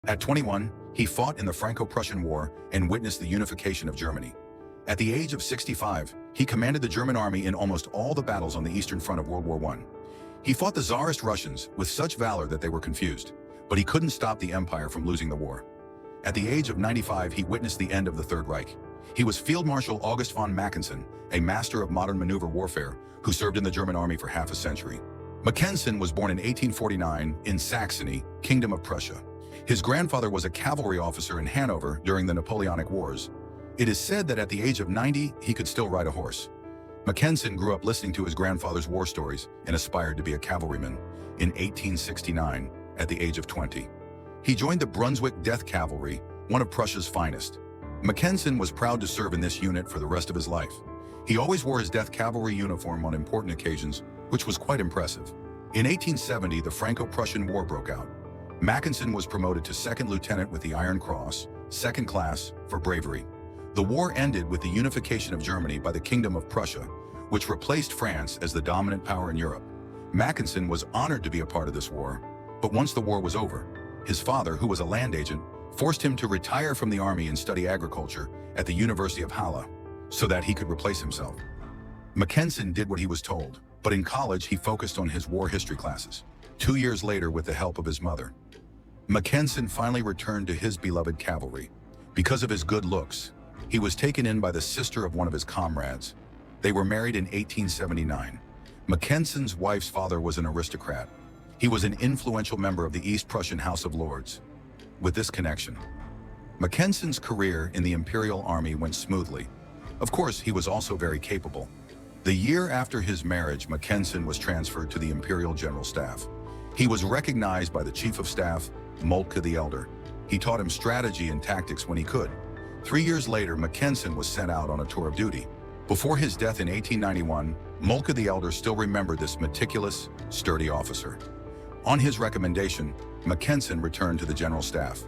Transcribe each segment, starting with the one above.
At 21, he fought in the Franco-Prussian War and witnessed the unification of Germany. At the age of 65, he commanded the German army in almost all the battles on the Eastern Front of World War I. He fought the Tsarist Russians with such valor that they were confused, but he couldn't stop the empire from losing the war. At the age of 95, he witnessed the end of the Third Reich. He was Field Marshal August von Mackensen, a master of modern maneuver warfare, who served in the German army for half a century. Mackensen was born in 1849 in Saxony, Kingdom of Prussia. His grandfather was a cavalry officer in Hanover during the Napoleonic Wars. It is said that at the age of 90, he could still ride a horse. Mackensen grew up listening to his grandfather's war stories and aspired to be a cavalryman. In 1869, at the age of 20, he joined the Brunswick Death Cavalry, one of Prussia's finest. Mackensen was proud to serve in this unit for the rest of his life. He always wore his Death Cavalry uniform on important occasions, which was quite impressive. In 1870, the Franco-Prussian War broke out. Mackensen was promoted to second lieutenant with the Iron Cross, second class, for bravery. The war ended with the unification of Germany by the Kingdom of Prussia, which replaced France as the dominant power in Europe. Mackensen was honored to be a part of this war, but once the war was over, his father, who was a land agent, forced him to retire from the army and study agriculture at the University of Halle, so that he could replace himself. Mackensen did what he was told, but in college he focused on his war history classes. 2 years later, with the help of his mother, Mackensen finally returned to his beloved cavalry. Because of his good looks, he was taken in by the sister of one of his comrades. They were married in 1879. Mackensen's wife's father was an aristocrat. He was an influential member of the East Prussian House of Lords. With this connection, Mackensen's career in the Imperial Army went smoothly. Of course, he was also very capable. The year after his marriage, Mackensen was transferred to the Imperial General Staff. He was recognized by the Chief of Staff, Moltke the Elder. He taught him strategy and tactics when he could. 3 years later, Mackensen was sent out on a tour of duty. Before his death in 1891, Moltke the Elder still remembered this meticulous, sturdy officer. On his recommendation, Mackensen returned to the General Staff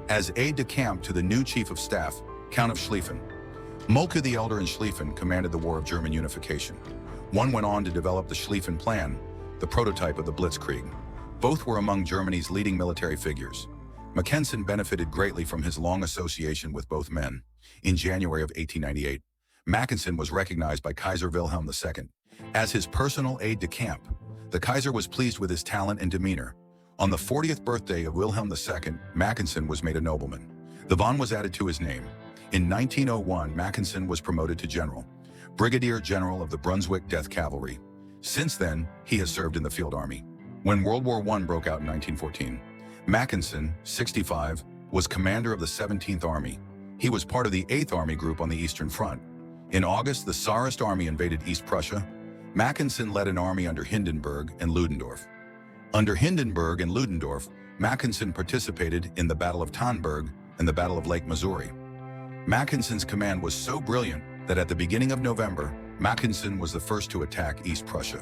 as aide-de-camp to the new Chief of Staff, Count of Schlieffen. Moltke the Elder and Schlieffen commanded the War of German Unification. One went on to develop the Schlieffen Plan, the prototype of the Blitzkrieg. Both were among Germany's leading military figures. Mackensen benefited greatly from his long association with both men. In January of 1898, Mackensen was recognized by Kaiser Wilhelm II as his personal aide-de-camp. The Kaiser was pleased with his talent and demeanor. On the 40th birthday of Wilhelm II, Mackensen was made a nobleman. The von was added to his name. In 1901, Mackensen was promoted to general, brigadier general of the Brunswick Death Cavalry. Since then, he has served in the field army. When World War I broke out in 1914, Mackensen, 65, was commander of the 17th Army. He was part of the 8th Army Group on the Eastern Front. In August, the Tsarist army invaded East Prussia. Mackensen led an army under Hindenburg and Ludendorff. Under Hindenburg and Ludendorff, Mackensen participated in the Battle of Tannenberg and the Battle of Lake Missouri. Mackensen's command was so brilliant that at the beginning of November, Mackensen was the first to attack East Prussia.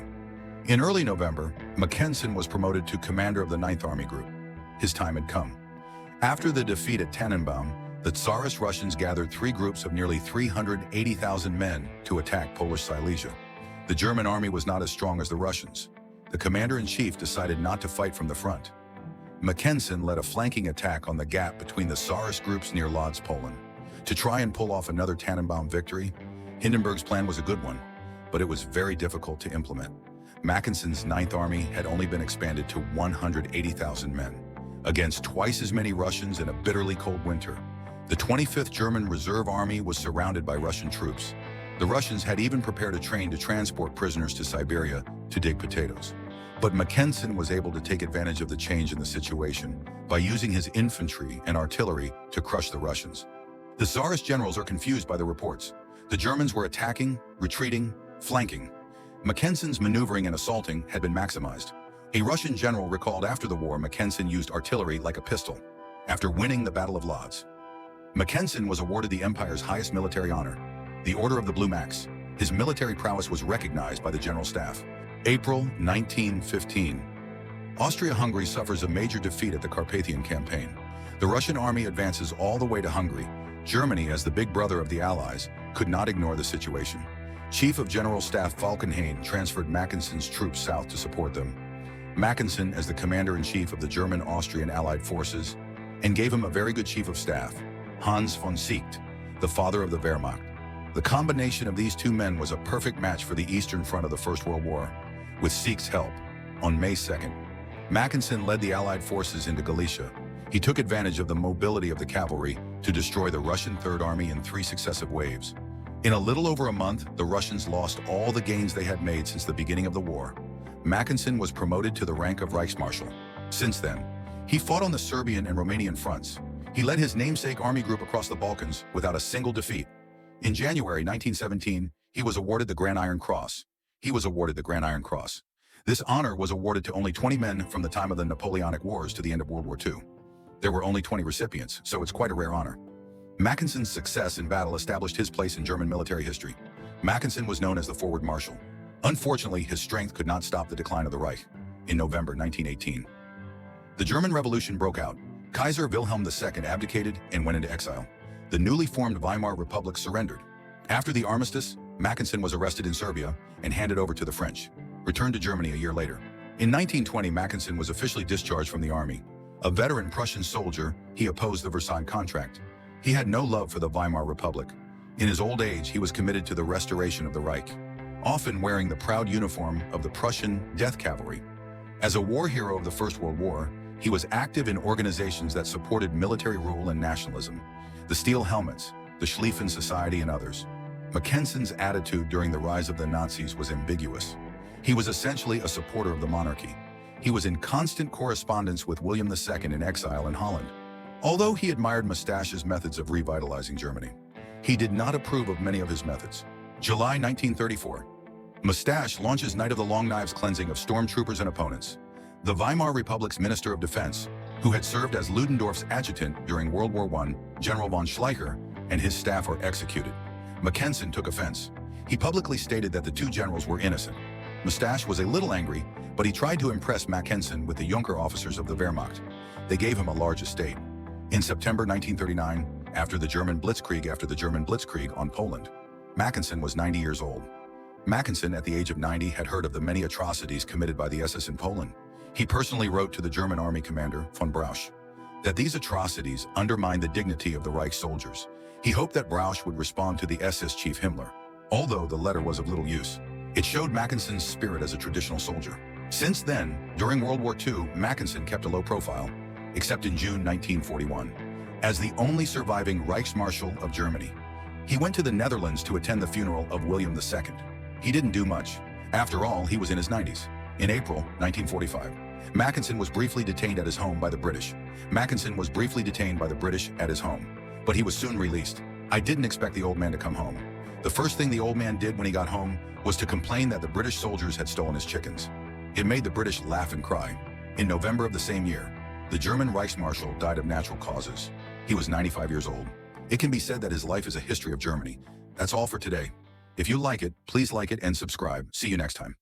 In early November, Mackensen was promoted to commander of the 9th Army Group. His time had come. After the defeat at Tannenbaum, the Tsarist Russians gathered 3 groups of nearly 380,000 men to attack Polish Silesia. The German army was not as strong as the Russians. The commander-in-chief decided not to fight from the front. Mackensen led a flanking attack on the gap between the Tsarist groups near Lodz, Poland. To try and pull off another Tannenbaum victory, Hindenburg's plan was a good one, but it was very difficult to implement. Mackensen's 9th Army had only been expanded to 180,000 men, against twice as many Russians in a bitterly cold winter. The 25th German Reserve Army was surrounded by Russian troops. The Russians had even prepared a train to transport prisoners to Siberia to dig potatoes. But Mackensen was able to take advantage of the change in the situation by using his infantry and artillery to crush the Russians. The Tsarist generals are confused by the reports. The Germans were attacking, retreating, flanking. Mackensen's maneuvering and assaulting had been maximized. A Russian general recalled after the war Mackensen used artillery like a pistol. After winning the Battle of Lodz, Mackensen was awarded the Empire's highest military honor, the Order of the Blue Max. His military prowess was recognized by the General Staff. April 1915. Austria-Hungary suffers a major defeat at the Carpathian Campaign. The Russian army advances all the way to Hungary. Germany, as the big brother of the Allies, could not ignore the situation. Chief of General Staff Falkenhayn transferred Mackensen's troops south to support them. Mackensen, as the commander-in-chief of the German-Austrian Allied forces, and gave him a very good chief of staff, Hans von Seeckt, the father of the Wehrmacht. The combination of these two men was a perfect match for the Eastern Front of the First World War. With Seeckt's help, on May 2nd, Mackensen led the Allied forces into Galicia. He took advantage of the mobility of the cavalry to destroy the Russian Third Army in 3 successive waves. In a little over a month, the Russians lost all the gains they had made since the beginning of the war. Mackensen was promoted to the rank of Reichsmarshal. Since then, he fought on the Serbian and Romanian fronts. He led his namesake army group across the Balkans without a single defeat. In January 1917, he was awarded the Grand Iron Cross. This honor was awarded to only 20 men from the time of the Napoleonic Wars to the end of World War II. There were only 20 recipients, so it's quite a rare honor. Mackensen's success in battle established his place in German military history. Mackensen was known as the Forward Marshal. Unfortunately, his strength could not stop the decline of the Reich. In November 1918, the German Revolution broke out. Kaiser Wilhelm II abdicated and went into exile. The newly formed Weimar Republic surrendered. After the armistice, Mackensen was arrested in Serbia and handed over to the French, returned to Germany a year later. In 1920, Mackensen was officially discharged from the army. A veteran Prussian soldier, he opposed the Versailles Contract. He had no love for the Weimar Republic. In his old age, he was committed to the restoration of the Reich, often wearing the proud uniform of the Prussian Death Cavalry. As a war hero of the First World War, he was active in organizations that supported military rule and nationalism, the Steel Helmets, the Schlieffen Society, and others. Mackensen's attitude during the rise of the Nazis was ambiguous. He was essentially a supporter of the monarchy. He was in constant correspondence with William II in exile in Holland. Although he admired Mustache's methods of revitalizing Germany, he did not approve of many of his methods. July 1934. Mustache launches Night of the Long Knives cleansing of stormtroopers and opponents. The Weimar Republic's Minister of Defense, who had served as Ludendorff's adjutant during World War I, General von Schleicher, and his staff are executed. Mackensen took offense. He publicly stated that the two generals were innocent. Mustache was a little angry, but he tried to impress Mackensen with the Junker officers of the Wehrmacht. They gave him a large estate. In September 1939, after the German Blitzkrieg on Poland, Mackensen was 90 years old. Mackensen, at the age of 90, had heard of the many atrocities committed by the SS in Poland. He personally wrote to the German army commander, von Brauch, that these atrocities undermined the dignity of the Reich soldiers. He hoped that Brauch would respond to the SS chief Himmler. Although the letter was of little use, it showed Mackensen's spirit as a traditional soldier. Since then, during World War II, Mackensen kept a low profile, except in June 1941. As the only surviving Reichsmarshal of Germany, he went to the Netherlands to attend the funeral of William II. He didn't do much. After all, he was in his 90s. In April 1945, Mackensen was briefly detained at his home by the British. At his home, but he was soon released. I didn't expect the old man to come home. The first thing the old man did when he got home was to complain that the British soldiers had stolen his chickens. It made the British laugh and cry. In November of the same year, the German Reichsmarshal died of natural causes. He was 95 years old. It can be said that his life is a history of Germany. That's all for today. If you like it, please like it and subscribe. See you next time.